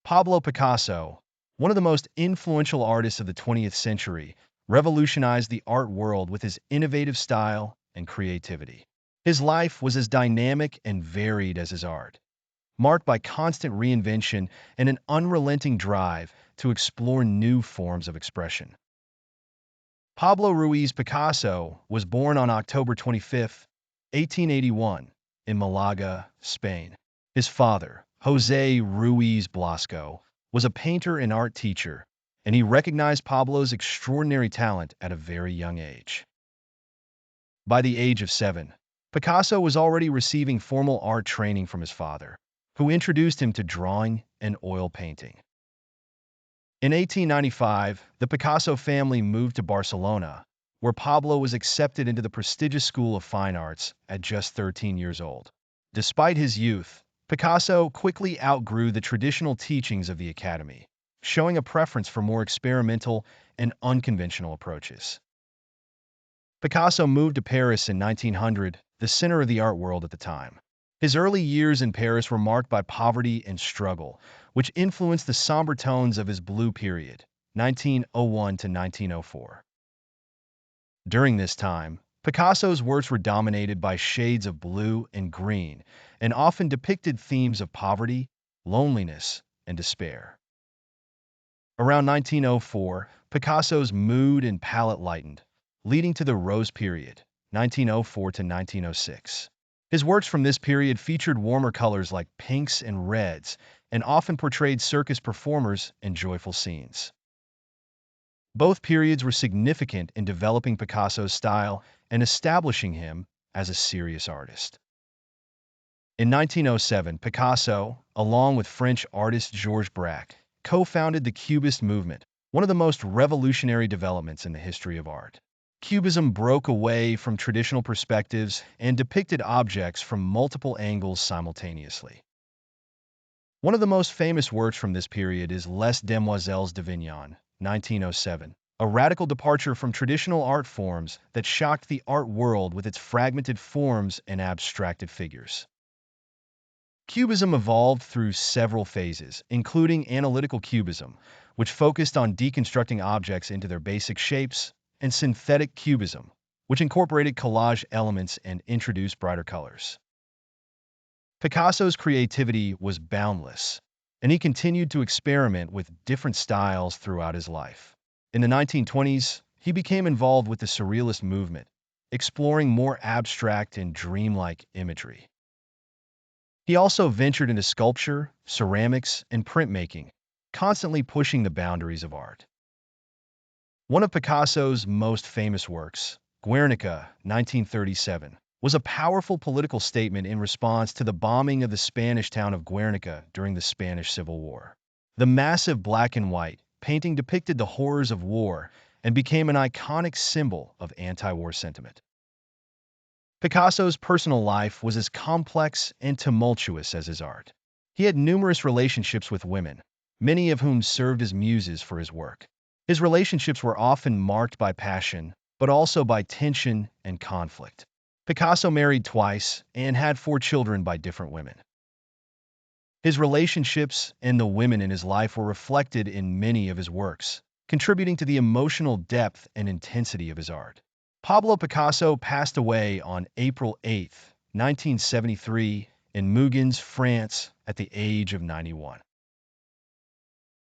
Pablo Picasso, one of the most influential artists of the 20th century, revolutionized the art world with his innovative style and creativity. His life was as dynamic and varied as his art, marked by constant reinvention and an unrelenting drive to explore new forms of expression. Pablo Ruiz Picasso was born on October 25, 1881, in Malaga, Spain. His father, José Ruiz Blasco, was a painter and art teacher, and he recognized Pablo's extraordinary talent at a very young age. By the age of 7, Picasso was already receiving formal art training from his father, who introduced him to drawing and oil painting. In 1895, the Picasso family moved to Barcelona, where Pablo was accepted into the prestigious School of Fine Arts at just 13 years old. Despite his youth, Picasso quickly outgrew the traditional teachings of the academy, showing a preference for more experimental and unconventional approaches. Picasso moved to Paris in 1900, the center of the art world at the time. His early years in Paris were marked by poverty and struggle, which influenced the somber tones of his Blue period, 1901 to 1904. During this time, Picasso's works were dominated by shades of blue and green, and often depicted themes of poverty, loneliness, and despair. Around 1904, Picasso's mood and palette lightened, leading to the Rose period, 1904 to 1906. His works from this period featured warmer colors like pinks and reds, and often portrayed circus performers and joyful scenes. Both periods were significant in developing Picasso's style and establishing him as a serious artist. In 1907, Picasso, along with French artist Georges Braque, co-founded the Cubist movement, one of the most revolutionary developments in the history of art. Cubism broke away from traditional perspectives and depicted objects from multiple angles simultaneously. One of the most famous works from this period is Les Demoiselles d'Avignon, 1907, a radical departure from traditional art forms that shocked the art world with its fragmented forms and abstracted figures. Cubism evolved through several phases, including analytical cubism, which focused on deconstructing objects into their basic shapes, and synthetic cubism, which incorporated collage elements and introduced brighter colors. Picasso's creativity was boundless, and he continued to experiment with different styles throughout his life. In the 1920s, he became involved with the Surrealist movement, exploring more abstract and dreamlike imagery. He also ventured into sculpture, ceramics, and printmaking, constantly pushing the boundaries of art. One of Picasso's most famous works, Guernica, 1937, was a powerful political statement in response to the bombing of the Spanish town of Guernica during the Spanish Civil War. The massive black and white painting depicted the horrors of war and became an iconic symbol of anti-war sentiment. Picasso's personal life was as complex and tumultuous as his art. He had numerous relationships with women, many of whom served as muses for his work. His relationships were often marked by passion, but also by tension and conflict. Picasso married twice and had 4 children by different women. His relationships and the women in his life were reflected in many of his works, contributing to the emotional depth and intensity of his art. Pablo Picasso passed away on April 8, 1973, in Mugens, France, at the age of 91.